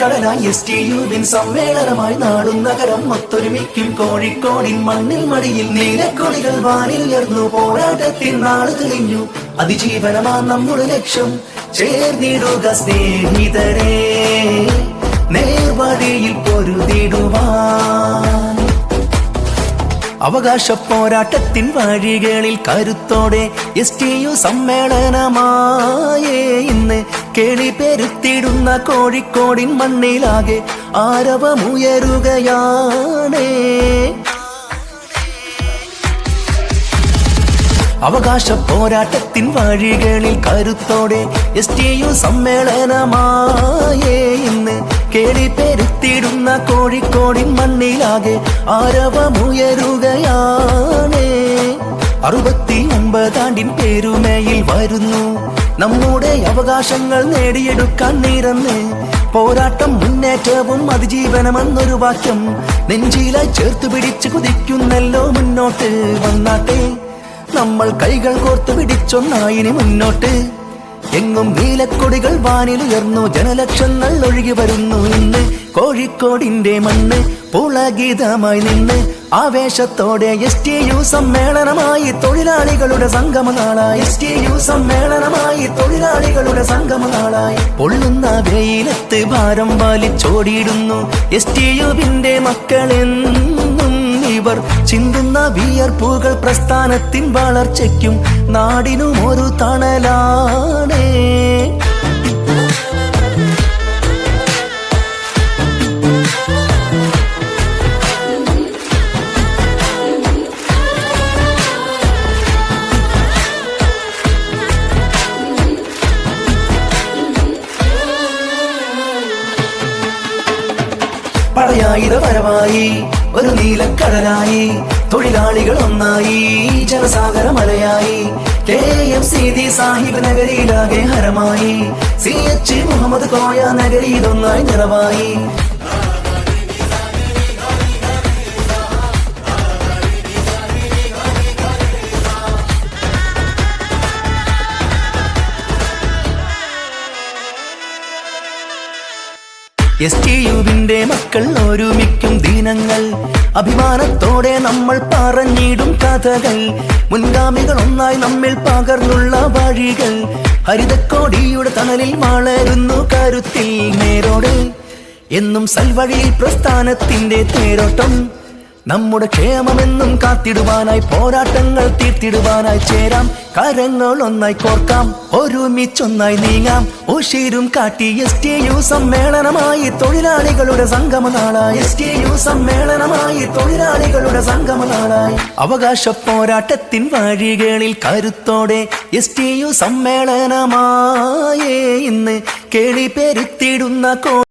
കടലായി STUവിൻ സമ്മേളനമായി നാടും നഗരം ഒത്തൊരുമിക്കും കോഴിക്കോടിൻ മണ്ണിൽ മടിയിൽ നീലക്കൊടികൾ വാനിൽ ഉയർന്നു പോരാട്ടത്തിൻ നാള് തെളിഞ്ഞു അതിജീവനമാ നമ്മുടെ ലക്ഷ്യം ചേർന്നിടുക സ്നേഹിതരെ നേർവഴിയിൽ പൊരുതിടുവാൻ അവകാശ പോരാട്ടത്തിൻ വഴികളിൽ കരുത്തോടെ STU സമ്മേളനമായേ ഇന്ന് കേളി പെരുത്തിടുന്ന കോഴിക്കോടിൻ മണ്ണിലാകെ ആരവമുയരുകയാണേ അവകാശ പോരാട്ടത്തിൻ വഴികളിൽ കരുത്തോടെ STU സമ്മേളനമായേ ഇന്ന് കേളി പെരുത്തിടുന്ന കോഴിക്കോടിൻ മണ്ണിലാകെ ആരവമുയരുകയാണേ 69 പേരുമേയിൽ വരുന്നു നമ്മുടെ അവകാശങ്ങൾ നേടിയെടുക്കാൻ നിരന്ന് പോരാട്ടം മുന്നേറ്റവും അതിജീവനമെന്നൊരു വാക്യം നെഞ്ചിലായി ചേർത്ത് പിടിച്ച് കുതിക്കുന്നല്ലോ മുന്നോട്ട് വന്നാട്ടെ നമ്മൾ കൈകൾ കോർത്ത് പിടിച്ചൊന്നായിനി മുന്നോട്ട് എങ്ങും നീലക്കൊടികൾ വാനിലുയർന്നു ജനലക്ഷങ്ങൾ ഒഴുകി വരുന്നു ഇന്ന് കോഴിക്കോടിന്റെ മണ്ണ് പുളകിതമായി നിന്ന് ആവേശത്തോടെ STU സമ്മേളനമായി തൊഴിലാളികളുടെ സംഗമനാളായി STU സമ്മേളനമായി തൊഴിലാളികളുടെ സംഗമനാളായി പൊള്ളുന്ന വെയിലത്ത് ഭാരം വലിച്ചോടിയിടുന്നു STUവിന്റെ മക്കളെന്നും ഇവർ ചിന്തുന്ന വിയർപ്പുകൾ പ്രസ്ഥാനത്തിൻ വളർച്ചയ്ക്കും നാടിനും ഒരു തണലാണേ പടയായിരവരമായി ഒരു നീലക്കടലായി തൊഴിലാളികൾ ഒന്നായി ജനസാഗരമലയായി KMCD സാഹിബ് നഗരിയിലാകെ ഹരമായി CH മുഹമ്മദ് കോയ നഗരിയിലൊന്നായി നിറവായി STUവിന്റെ മക്കൾ ഒരുമിക്കും ദിനങ്ങൾ അഭിമാനത്തോടെ നമ്മൾ പറഞ്ഞിടും കഥകൾ മുൻഗാമികൾ ഒന്നായി നമ്മിൽ പകർന്നുള്ള വഴികൾ ഹരിതക്കോടിയുടെ തണലിൽ വളരുന്നു കരുത്തിൽ നേരോട് എന്നും സൽവഴിയിൽ പ്രസ്ഥാനത്തിന്റെ തേരോട്ടം നമ്മുടെ ക്ഷേമമെന്നും കാത്തിടുവാനായി പോരാട്ടങ്ങൾ തീർത്തിടുവാനായി ചേരാം കരങ്ങൾ ഒന്നായി കോർക്കാം ഒരുമിച്ചൊന്നായി നീങ്ങാം ഉശിരും കാട്ടി STU സമ്മേളനമായി തൊഴിലാളികളുടെ സംഗമനാളായി STU സമ്മേളനമായി തൊഴിലാളികളുടെ സംഗമനാളായി അവകാശ പോരാട്ടത്തിൻ വഴികളിൽ കരുത്തോടെ STU സമ്മേളനമായേ ഇന്ന് കേളി പെരുത്തിടുന്ന